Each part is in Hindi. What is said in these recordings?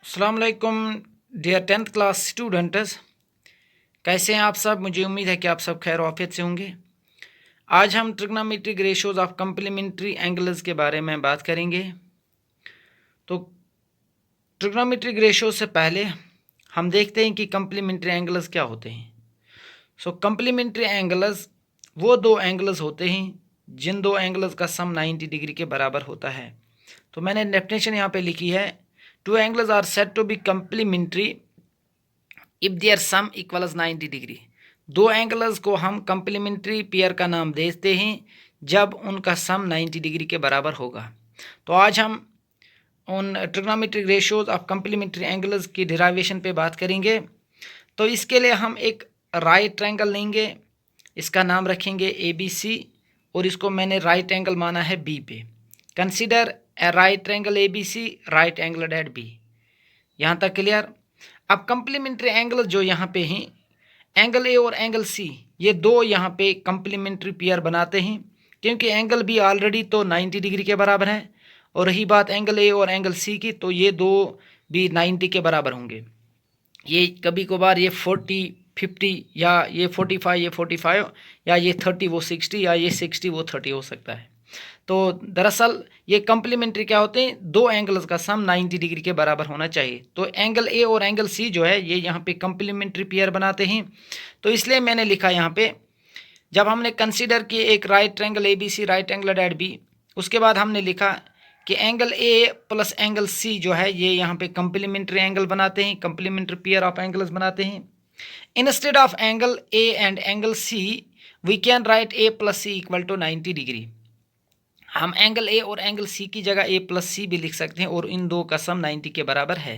अस्सलाम वालेकुम डियर 10th क्लास स्टूडेंट्स। कैसे हैं आप सब? मुझे उम्मीद है कि आप सब खैर आफियत से होंगे। आज हम trigonometric ratios of complementary angles के बारे में बात करेंगे। तो ट्रिग्नोमेट्रिक रेशियो से पहले हम देखते हैं कि कम्प्लीमेंट्री एंगल्स क्या होते हैं। कम्प्लीमेंट्री एंगल्स वो दो एंगल्स होते हैं जिन दो एंगल्स का सम 90 डिग्री के बराबर होता है। तो मैंने डेफिनेशन यहाँ पे लिखी है, two angles are said to be complementary if their sum equals 90 degree. दो एंगल्स को हम कम्प्लीमेंट्री पेयर का नाम देते हैं जब उनका सम 90 डिग्री के बराबर होगा। तो आज हम उन trigonometric ratios of complementary angles की डिराइवेशन पे बात करेंगे। तो इसके लिए हम एक राइट ट्रायंगल लेंगे, इसका नाम रखेंगे ABC और इसको मैंने राइट एंगल माना है B पे। Consider a right triangle ABC right angle at B। यहाँ तक क्लियर? अब कम्प्लीमेंट्री एंगल जो यहाँ पे हैं, एंगल A और एंगल C, ये दो यहाँ पे कम्प्लीमेंट्री पेयर बनाते हैं क्योंकि एंगल B ऑलरेडी तो 90 डिग्री के बराबर है और रही बात एंगल A और एंगल C की, तो ये दो भी 90 के बराबर होंगे। ये कभी कभार ये 40 50 या ये 45 ये 45 या ये 30 वो 60 या ये 60 वो 30 हो सकता है। तो दरअसल ये कम्प्लीमेंट्री क्या होते हैं, दो एंगल्स का सम 90 डिग्री के बराबर होना चाहिए। तो एंगल A और एंगल C जो है ये यहाँ पे कम्प्लीमेंट्री पेयर बनाते हैं। तो इसलिए मैंने लिखा यहाँ पे, जब हमने कंसीडर किए एक right triangle ABC right angle at B, उसके बाद हमने लिखा कि angle A plus angle C जो है ये यहाँ पे कम्प्लीमेंट्री एंगल बनाते हैं, कम्प्लीमेंट्री पेयर ऑफ एंगल्स बनाते हैं। Instead of angle A and angle C we can write A plus C equal to 90 degree. हम एंगल A और एंगल C की जगह A प्लस C भी लिख सकते हैं और इन दो का सम 90 के बराबर है।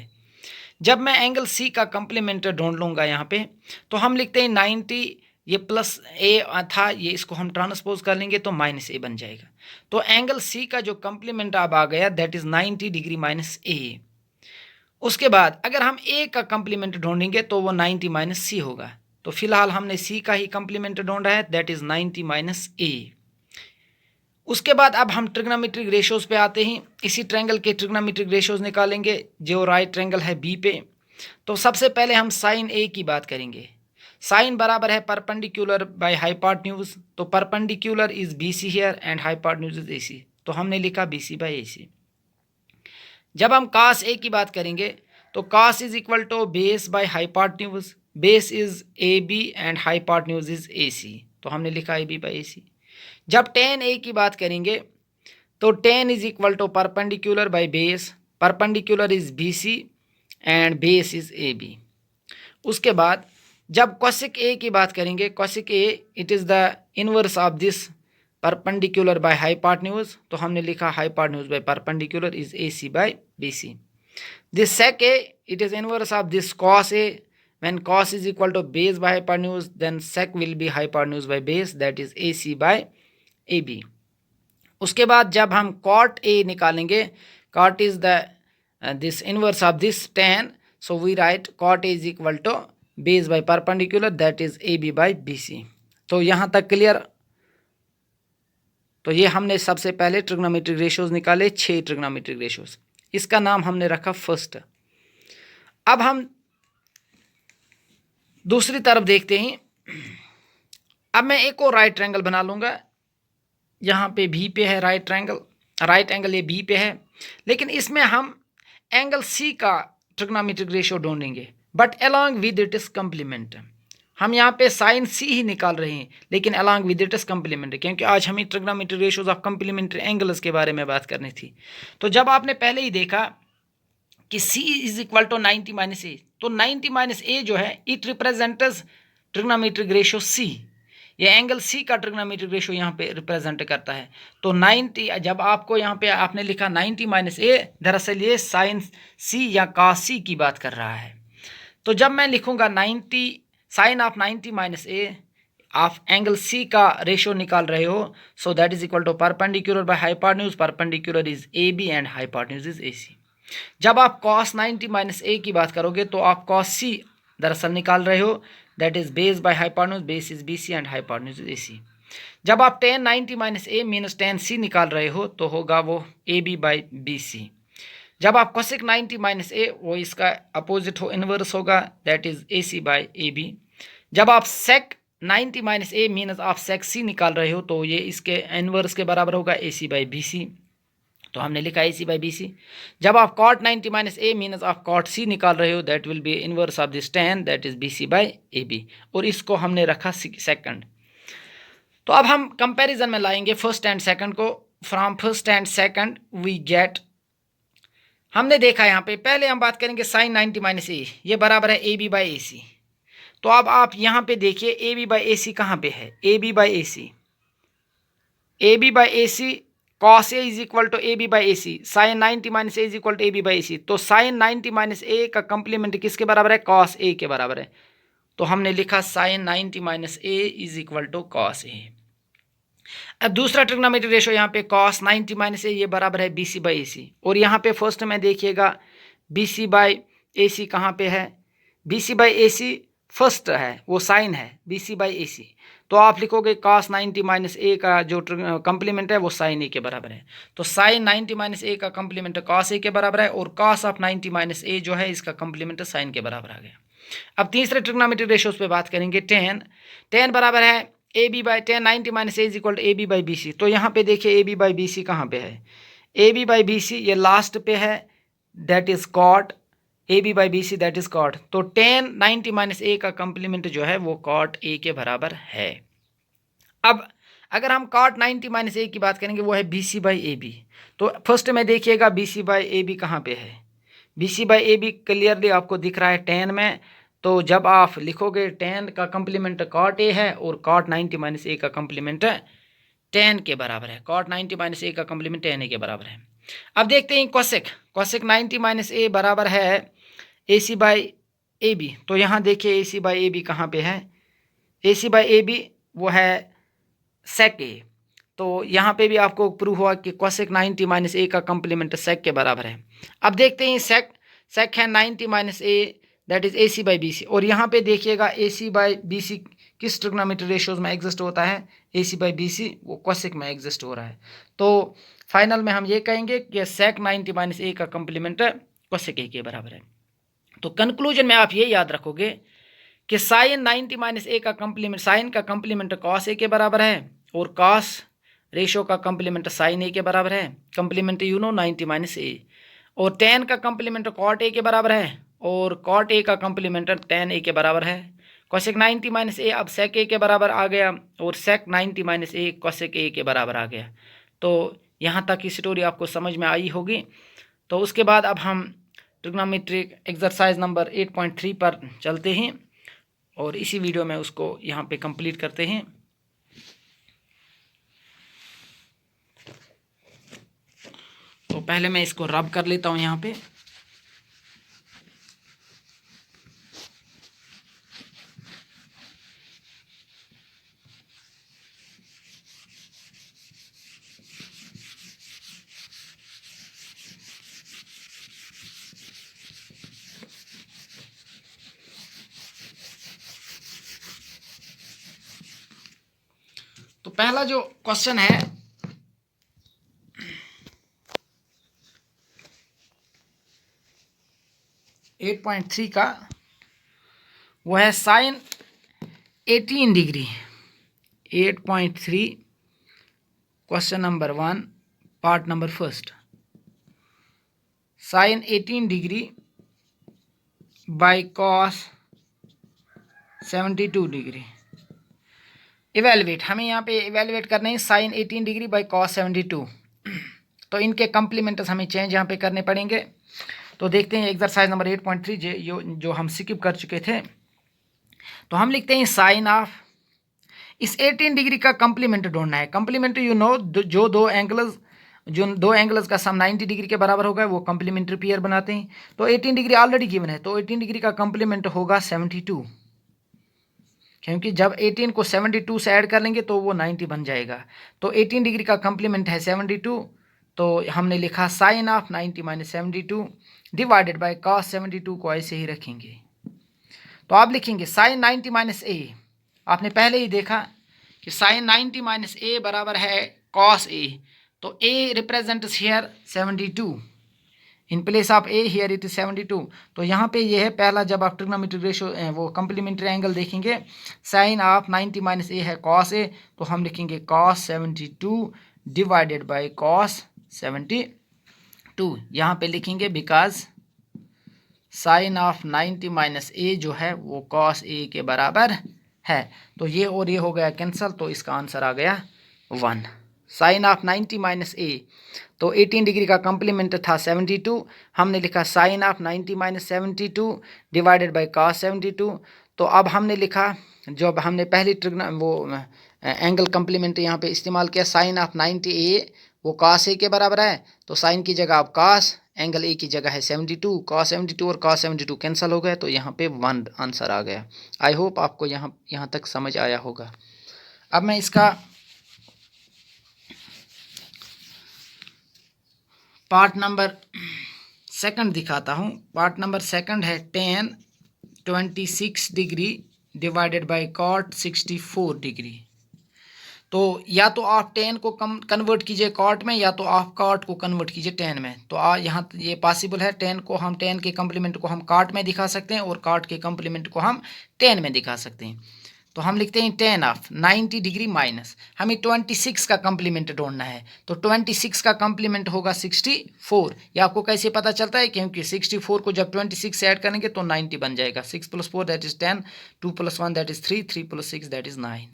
जब मैं एंगल C का कम्प्लीमेंट ढूंढ लूँगा यहाँ पे, तो हम लिखते हैं 90, ये प्लस A था, ये इसको हम ट्रांसपोज कर लेंगे तो माइनस A बन जाएगा। तो एंगल C का जो कम्प्लीमेंट अब आ गया that is 90 degree minus A। उसके बाद अगर हम A का कम्प्लीमेंट ढूंढेंगे तो वो 90 माइनस C होगा। तो फिलहाल हमने C का ही कम्प्लीमेंट ढूंढा है, दैट इज़ 90 माइनस A। उसके बाद अब हम ट्रिग्नोमेट्रिक रेशियोज पे आते हैं। इसी ट्रायंगल के ट्रिग्नोमेट्रिक रेशियोज निकालेंगे जो राइट ट्रायंगल है B पे। तो सबसे पहले हम साइन A की बात करेंगे। साइन बराबर है परपेंडिकुलर बाय हाइपोटेन्यूज। तो perpendicular is BC here and hypotenuse is AC। तो हमने लिखा BC बाय AC। जब हम cos A की बात करेंगे तो cos is equal to base by hypotenuse. Base is AB and hypotenuse is AC। तो हमने लिखा AB बाय AC। जब tan A की बात करेंगे तो tan is equal to perpendicular by base. Perpendicular is BC and base is AB। उसके बाद जब cosec A की बात करेंगे, cosec A it is the inverse of this perpendicular by hypotenuse. तो हमने लिखा hypotenuse by perpendicular is AC by BC। This sec A it is inverse of this cos A। when cos is equal to base by hypotenuse then sec will be hypotenuse by base, that is AC by AB। उसके बाद जब हम cot A निकालेंगे, cot is the this inverse of this tan, so we write cot A is equal to base by perpendicular, that is AB by BC। तो यहाँ तक क्लियर? तो ये हमने सबसे पहले ट्रिग्नोमेट्रिक रेशियोज निकाले, 6 ट्रिग्नोमेट्रिक रेशियोज। इसका नाम हमने रखा फर्स्ट। अब हम दूसरी तरफ देखते हैं। अब मैं एक और राइट ट्रायंगल बना लूँगा। यहाँ पे B पे है राइट ट्रायंगल, राइट एंगल ये B पे है, लेकिन इसमें हम एंगल C का ट्रिग्नोमेट्रिक रेशियो ढूंढेंगे but along with it is complement. हम यहाँ पे साइन C ही निकाल रहे हैं लेकिन along with it is complement, क्योंकि आज हमें trigonometric ratios of complementary angles के बारे में बात करनी थी। तो जब आपने पहले ही देखा कि C is equal to 90 minus A, तो 90 माइनस A जो है it represents trigonometric ratio C। ये एंगल C का ट्रिग्नोमेट्रिक रेशियो यहाँ पे रिप्रेजेंट करता है। तो 90, जब आपको यहाँ पे आपने लिखा 90 माइनस A, दरअसल ये साइन C या cos C की बात कर रहा है। तो जब मैं लिखूँगा 90 साइन ऑफ 90 माइनस A, आप एंगल C का रेशियो निकाल रहे हो, so that is equal to perpendicular by hypotenuse. Perpendicular is AB and hypotenuse is AC। जब आप cos 90 माइनस A की बात करोगे तो आप cos C दरअसल निकाल रहे हो, that is base by hypotenuse, base is BC and hypotenuse is AC। जब आप tan 90 minus A मीनस tan C निकाल रहे हो तो होगा वो AB बाय BC। जब आप cosec 90 माइनस ए वो इसका अपोजिट हो, इनवर्स होगा, that is A C by A B. जब आप sec 90 माइनस ए मीनस आप sec सी निकाल रहे हो तो ये इसके इनवर्स के बराबर होगा ए सी बाई बी सी, तो हमने लिखा ए सी बाई बी सी। जब आप cot 90 माइनस ए मीनस आप cot सी निकाल रहे हो, that will be inverse of this tan, that is B C by A B, और इसको हमने रखा सेकंड। तो अब हम कंपैरिजन में लाएंगे फर्स्ट एंड सेकंड को। From first and second we get, हमने देखा यहाँ पे, पहले हम बात करेंगे साइन 90 माइनस ए, ये बराबर है A B by A C. तो अब आप यहाँ पे देखिए ए बी बाई ए सी कहाँ पे है, A B by A C, A B by A C cos A is equal to A B by A C, sine 90 minus A is equal to A B by A C. तो साइन 90 माइनस ए का कंप्लीमेंट किसके बराबर है, कॉस ए के बराबर है। तो हमने लिखा sine 90 minus A is equal to cos A. अब दूसरा ट्रिग्नोमेट्रिक रेशो यहाँ पे cos 90 माइनस ए, ये बराबर है बी सी बाई ए सी, और यहाँ पे फर्स्ट में देखिएगा बी सी बाई ए सी कहाँ पे है, B C by A C first है, वो साइन है B C by A C. तो आप लिखोगे cos 90 माइनस ए का जो कंप्लीमेंट है वो साइन ए के बराबर है। तो साइन 90 माइनस ए का कंप्लीमेंट cos ए के बराबर है, और cos ऑफ 90 माइनस ए जो है इसका कंप्लीमेंट साइन के बराबर आ गया। अब तीसरे ट्रिग्नोमेट्रिक रेशोज पे बात करेंगे। tan बराबर है A B by tan 90 minus A is equal to A B by B C. तो यहाँ पे देखिए A B by B C कहाँ पे है, A B by B C ये लास्ट पे है, that is cot A B by B C, that is cot। तो tan 90 माइनस ए का कंप्लीमेंट जो है वो cot ए के बराबर है। अब अगर हम cot 90 माइनस ए की बात करेंगे वो है B C by A B. तो फर्स्ट में देखिएगा B C by A B कहाँ पे है, B C by A B clearly आपको दिख रहा है tan में। तो जब आप लिखोगे tan का कंप्लीमेंट cot ए है, और cot 90 माइनस ए का कंप्लीमेंट tan के बराबर है, cot 90 माइनस ए का कंप्लीमेंट tan ए के बराबर है। अब देखते हैं cosec 90 माइनस ए बराबर है ए सी बाई ए बी। तो यहाँ देखिए ए सी बाई ए बी कहाँ पे है, ए सी बाई ए बी वो है sec ए। तो यहाँ पे भी आपको प्रूव हुआ कि cosec 90 माइनस ए का कंप्लीमेंट sec के बराबर है। अब देखते हैं sec है 90 minus A, that is A C by B C, और यहाँ पे देखिएगा ए सी बाई बी सी किस ट्रिग्नोमेट्रिक रेशोज में एग्जिस्ट होता है, ए सी बाई बी सी वो cosec में एग्जिस्ट हो रहा है। तो फाइनल में हम ये कहेंगे कि sec 90 माइनस ए का कंप्लीमेंट cosec ए के बराबर है। तो कंक्लूजन में आप ये याद रखोगे कि साइन 90 माइनस ए का कंप्लीमेंट, साइन का कंप्लीमेंट cos ए के बराबर है, और cos रेशो का कंप्लीमेंट साइन ए के बराबर है, कंप्लीमेंट 90 माइनस ए, और tan का कंप्लीमेंट cot ए के बराबर है, और cot ए का कंप्लीमेंट tan ए के बराबर है। cosec 90 माइनस ए अब sec ए के बराबर आ गया, और sec 90 माइनस ए cosec ए के बराबर आ गया। तो यहाँ तक की स्टोरी आपको समझ में आई होगी। तो उसके बाद अब हम ट्रिग्नोमेट्रिक एक्सरसाइज नंबर 8.3 पर चलते हैं, और इसी वीडियो में उसको यहाँ पे कंप्लीट करते हैं। तो पहले मैं इसको रब कर लेता हूँ यहाँ पे। तो पहला जो क्वेश्चन है एट 8.3 का, वो है sine 18 degree. 8.3 question number 1 part number first, sine 18 degree by cos 72 degree. Evaluate, हमें यहाँ पे इवेलुएट करने हैं साइन 18 डिग्री बाय cos 72। तो इनके कंप्लीमेंट्स हमें चेंज यहाँ पे करने पड़ेंगे। तो देखते हैं एक्सरसाइज नंबर 8.3 जो हम स्किप कर चुके थे। तो हम लिखते हैं साइन ऑफ, इस 18 डिग्री का कंप्लीमेंट ढूंढना है। कंप्लीमेंट जो दो एंगल्स का सम 90 डिग्री के बराबर होगा वो कंप्लीमेंट्री पेयर बनाते हैं। तो 18 डिग्री ऑलरेडी गिवन है, तो 18 डिग्री का कंप्लीमेंट होगा 72, क्योंकि जब 18 को 72 से ऐड कर लेंगे तो वो 90 बन जाएगा। तो 18 डिग्री का कंप्लीमेंट है 72, तो हमने लिखा sine of 90 minus 72 divided by cos 72 को ऐसे ही रखेंगे। तो आप लिखेंगे साइन 90 माइनस ए, आपने पहले ही देखा कि साइन 90 माइनस ए बराबर है cos ए, तो A represents here 72, in place of A here it is 72। तो यहाँ पे ये है पहला, जब आप ट्रिग्नोमेट्रिक रेशियो वो कम्प्लीमेंट्री एंगल देखेंगे, साइन ऑफ 90 माइनस ए है कॉस ए, तो हम लिखेंगे कॉस 72 डिवाइडेड बाई कॉस 72। यहाँ पे लिखेंगे बिकॉज साइन ऑफ 90 माइनस ए जो है वो कॉस ए के बराबर है। तो ये और ये हो गया कैंसल, तो इसका आंसर आ गया 1। साइन ऑफ 90 माइनस ए, तो 18 डिग्री का कम्प्लीमेंट था 72, हमने लिखा sine of 90 minus 72 divided by cos 72। तो अब हमने लिखा, जब हमने पहली वो एंगल कम्प्लीमेंट यहाँ पे इस्तेमाल किया, साइन ऑफ 90 ए वो कॉस ए के बराबर है, तो साइन की जगह अब कॉस, एंगल ए की जगह है 72, कॉस 72 और कॉस 72 कैंसिल हो गए, तो यहाँ पे 1 आंसर आ गया। आई होप आपको यहाँ तक समझ आया होगा। अब मैं इसका पार्ट नंबर सेकंड दिखाता हूँ। पार्ट नंबर सेकंड है tan 26 degree divided by cot 64 degree. तो या तो आप tan को कन्वर्ट कीजिए cot में, या तो आप cot को कन्वर्ट कीजिए tan में। तो यहाँ ये पॉसिबल है, tan के कम्प्लीमेंट को हम cot में दिखा सकते हैं और cot के कम्प्लीमेंट को हम tan में दिखा सकते हैं। तो हम लिखते हैं tan ऑफ 90 डिग्री माइनस, हमें 26 का कम्प्लीमेंट ढूंढना है, तो 26 का कम्प्लीमेंट होगा 64। ये आपको कैसे पता चलता है, क्योंकि 64 को जब 26 से ऐड करेंगे तो 90 बन जाएगा। 6 + 4 that is 10, 2 + 1 that is 3, 3 + 6 that is 9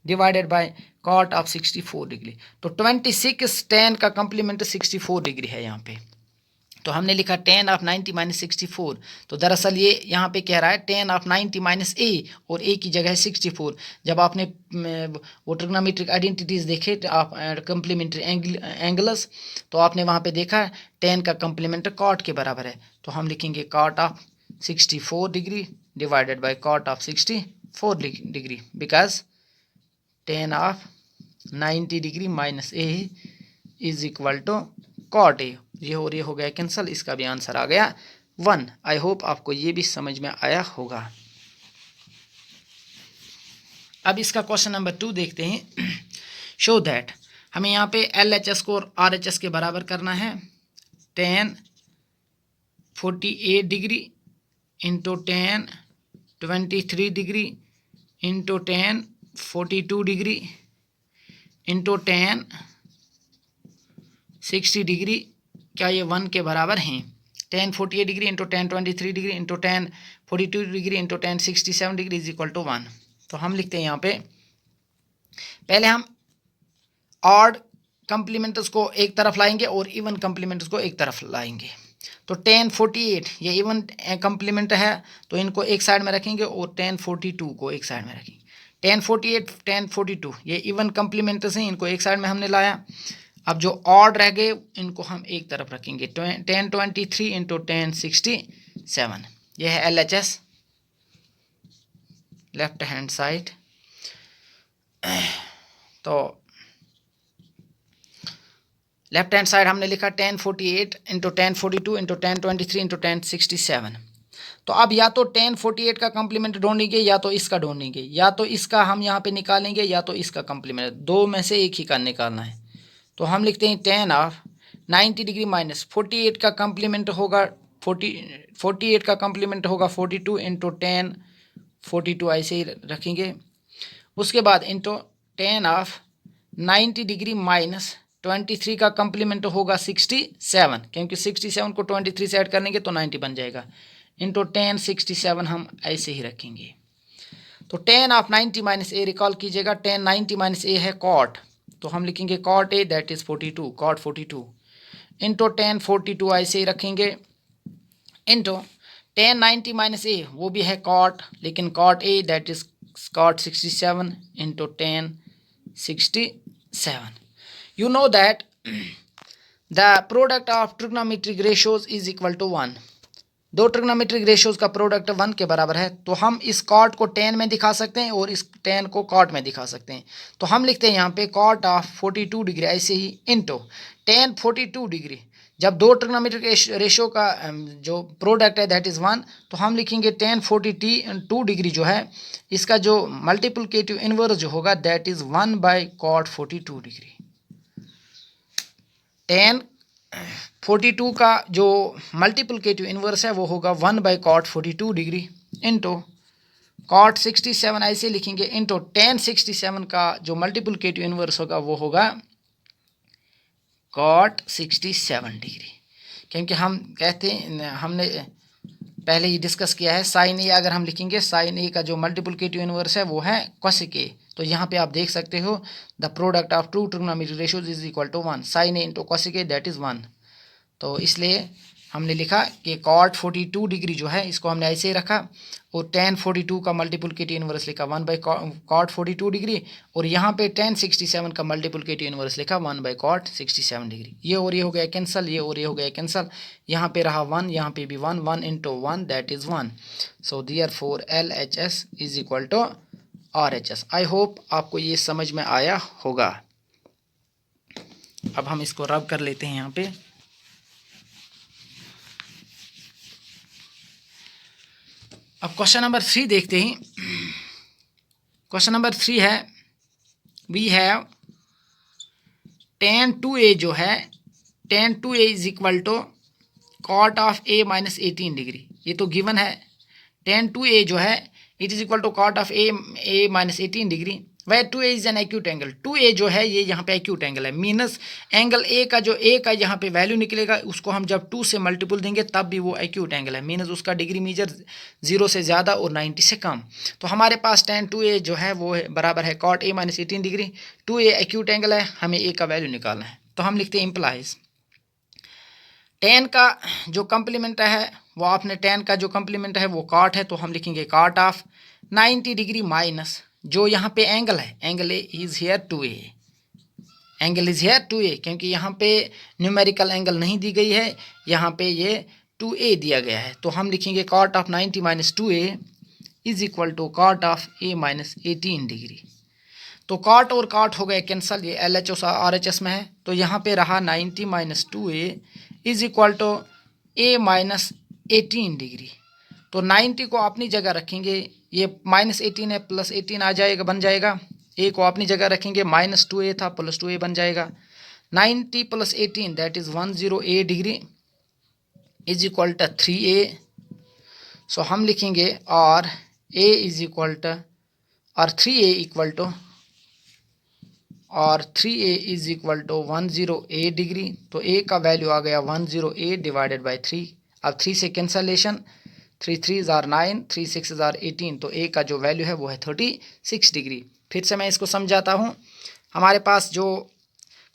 divided by cot of 64 degree. तो 26 tan का कम्प्लीमेंट 64 डिग्री है यहाँ पे। तो हमने लिखा tan ऑफ 90 माइनस 64। तो दरअसल ये यहाँ पे कह रहा है tan ऑफ 90 माइनस ए, और ए की जगह है 64। जब आपने वो ट्रिग्नोमेट्रिक आइडेंटिटीज़ देखे आप कम्प्लीमेंट्री एंगल्स, तो आपने वहाँ पे देखा tan का कम्प्लीमेंट cot के बराबर है। तो हम लिखेंगे cot of 64 degree divided by cot of 64 degree, because tan of 90 degree minus A is equal to cot A. ये और ये हो गया कैंसिल, इसका भी आंसर आ गया 1। आई होप आपको ये भी समझ में आया होगा। अब इसका क्वेश्चन नंबर 2 देखते हैं। शो दैट, हमें यहाँ पे LHS को और RHS के बराबर करना है। tan 48 degree into tan 23 degree into tan 42 degree into tan 60 degree, क्या ये 1 के बराबर हैं? tan 48 degree into tan 23 degree into tan 42 degree into tan 67 degree is equal to 1। तो हम लिखते हैं यहाँ पे, पहले हम ऑड कम्प्लीमेंट्स को एक तरफ लाएंगे और इवन कम्प्लीमेंट्स को एक तरफ लाएंगे। तो tan 48 ये इवन कम्प्लीमेंट है, तो इनको एक साइड में रखेंगे, और tan 42 को एक साइड में रखेंगे। tan 48 tan 42 ये इवन कम्प्लीमेंट्स हैं, इनको एक साइड में हमने लाया। अब जो ऑड रह गए इनको हम एक तरफ रखेंगे। tan 23 इंटू tan 67, यह है LHS लेफ्ट हैंड साइड। तो लेफ्ट हैंड साइड हमने लिखा tan 48 into tan 42 into tan 23 into tan 67। तो अब या तो tan 48 का कम्प्लीमेंट ढूंढेंगे, या तो इसका ढूंढेंगे, या तो इसका हम यहाँ पे निकालेंगे, या तो इसका कम्प्लीमेंट, दो में से एक ही का निकालना है। तो हम लिखते हैं tan ऑफ 90 डिग्री माइनस 48 का कम्प्लीमेंट होगा 48 का कम्प्लीमेंट होगा 42 इंटू tan 42, ऐसे ही रखेंगे। उसके बाद into tan of 90 degree minus 23 का कम्प्लीमेंट होगा 67, क्योंकि 67 को 23 से ऐड करेंगे तो 90 बन जाएगा, इंटू tan 67 हम ऐसे ही रखेंगे। तो tan of 90 minus A, recall कीजिएगा tan 90 माइनस ए है cot, तो हम लिखेंगे cot A that is 42, cot 42 into tan 42 ऐसे ही रखेंगे, इंटू tan 90 माइनस ए वो भी है cot, लेकिन cot A that is cot 67 into tan 67। You know that the product of trigonometric ratios is equal to 1। दो ट्रिग्नोमेट्रिक रेशियोज का प्रोडक्ट 1 के बराबर है। तो हम इस cot को tan में दिखा सकते हैं और इस tan को cot में दिखा सकते हैं। तो हम लिखते हैं यहाँ पे cot ऑफ 42 डिग्री ऐसे ही इंटू tan 42 डिग्री। जब दो ट्रिग्नोमेट्रिक रेशियो का जो प्रोडक्ट है दैट इज़ 1, तो हम लिखेंगे tan 42 डिग्री जो है इसका जो मल्टीप्लिकेटिव इनवर्स जो होगा that is 1 by cot 42 degree. tan 42 का जो मल्टीप्लिकेटिव इन्वर्स है वो होगा 1/cot 42 डिग्री इंटू cot 67, ऐसे लिखेंगे, इंटू tan 67 का जो मल्टीप्लिकेटिव इन्वर्स होगा वो होगा cot 67 डिग्री। क्योंकि हम कहते हैं, हमने पहले ही डिस्कस किया है, साइन ए अगर हम लिखेंगे, साइन ए का जो मल्टीप्लिकेटिव इन्वर्स है वो है cosec ए। तो यहाँ पे आप देख सकते हो the product of two trigonometric ratios is equal to 1, sine A into cosec A that is 1। तो इसलिए हमने लिखा कि cot 42 डिग्री जो है इसको हमने ऐसे ही रखा, और tan 42 का मल्टीप्लिकेटिव इन्वर्स लिखा 1/cot 42 डिग्री, और यहाँ पे tan 67 का मल्टीप्लिकेटिव इन्वर्स लिखा 1/cot 67 डिग्री। ये और ये हो गया कैंसल, ये और ये हो गया कैंसल, यहाँ पे रहा 1, यहाँ पे भी 1, 1 into 1 that is 1। So therefore LHS is equal to RHS। I hope आपको ये समझ में आया होगा। अब हम इसको रब कर लेते हैं यहाँ पे। अब क्वेश्चन नंबर 3 देखते हैं। क्वेश्चन नंबर 3 है, वी हैव tan 2a जो है, tan 2a is equal to cot of a minus 18 degree. ये तो गिवन है, tan 2a जो है it is equal to cot of a minus 18 degree, वह 2a is an acute angle. 2a जो है ये यहाँ पे एक्यूट एंगल है, मीनस एंगल a का जो a का यहाँ पे वैल्यू निकलेगा उसको हम जब 2 से मल्टीपल देंगे तब भी वो एक्यूट एंगल है, मीनस उसका डिग्री मेजर 0 से ज़्यादा और 90 से कम। तो हमारे पास tan 2a जो है वो बराबर है cot a minus 18 degree. 2a acute angle है, हमें a का वैल्यू निकालना है। तो हम लिखते हैं इम्प्लाइज tan का जो कम्प्लीमेंट है वो, आपने tan का जो कम्प्लीमेंट है वो cot है, तो हम लिखेंगे cot ऑफ 90 डिग्री माइनस जो यहाँ पे एंगल है, angle is here 2a, angle is here 2a, क्योंकि यहाँ पे न्यूमेरिकल एंगल नहीं दी गई है, यहाँ पे ये 2a दिया गया है। तो हम लिखेंगे cot of 90 minus 2a is equal to cot of a minus 18 degree. तो cot और cot हो गए कैंसल, ये LHS और RHS में है, तो यहाँ पे रहा 90 minus 2a is equal to a minus 18 degree. तो 90 को अपनी जगह रखेंगे, ये माइनस 18 है, प्लस 18 आ जाएगा, बन जाएगा। a को अपनी जगह रखेंगे, माइनस 2a था, प्लस 2a बन जाएगा। 90 plus 18 that is 10a degree is equal to 3a। So हम लिखेंगे और a इज इक्वल टू और 3a इक्वल टू और 3a is equal to 10a degree. तो a का वैल्यू आ गया 10a डिवाइडेड बाई 3। अब 3 से कैंसलेशन, 3 3 ज़ार 9, 3 6 ज़ार 18, तो a का जो वैल्यू है वो है 36 डिग्री। फिर से मैं इसको समझाता हूँ। हमारे पास जो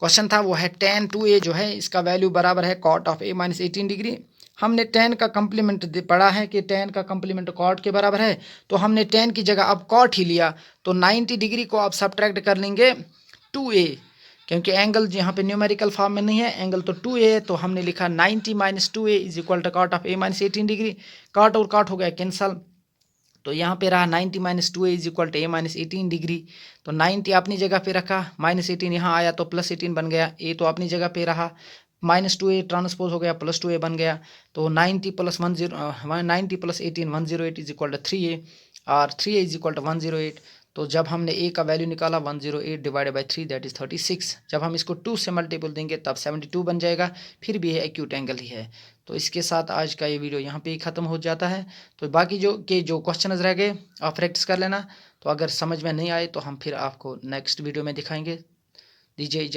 क्वेश्चन था वो है tan 2a जो है इसका वैल्यू बराबर है cot of a minus 18 degree. हमने tan का कम्प्लीमेंट पढ़ा है कि tan का कम्प्लीमेंट cot के बराबर है, तो हमने tan की जगह अब cot ही लिया, तो 90 डिग्री को आप सब्ट्रैक्ट कर लेंगे 2a, क्योंकि एंगल यहाँ पे न्यूमेरिकल फॉर्म में नहीं है, एंगल तो 2a है, तो हमने लिखा 90 minus 2a is equal to cot of a minus 18 degree. cot और cot हो गया कैंसल, तो यहाँ पे रहा 90 minus 2a is equal to a minus 18 degree. तो 90 अपनी जगह पे रखा, माइनस 18 यहाँ आया तो प्लस 18 बन गया, a तो अपनी जगह पे रहा, माइनस 2a ट्रांसपोज हो गया, प्लस 2a बन गया। तो 90 plus 18 108 is equal to 3a, और 3a इज इक्वल टू 108। तो जब हमने a का वैल्यू निकाला 108 डिवाइडेड बाई 3 दैट इज़ 36। जब हम इसको 2 से मल्टीपल देंगे तब 72 बन जाएगा, फिर भी ये एक्यूट एंगल ही है। तो इसके साथ आज का ये वीडियो यहाँ पे ही ख़त्म हो जाता है। तो बाकी जो क्वेश्चन रह गए आप प्रैक्टिस कर लेना। तो अगर समझ में नहीं आए तो हम फिर आपको नेक्स्ट वीडियो में दिखाएंगे। दीजिए इजाज़त।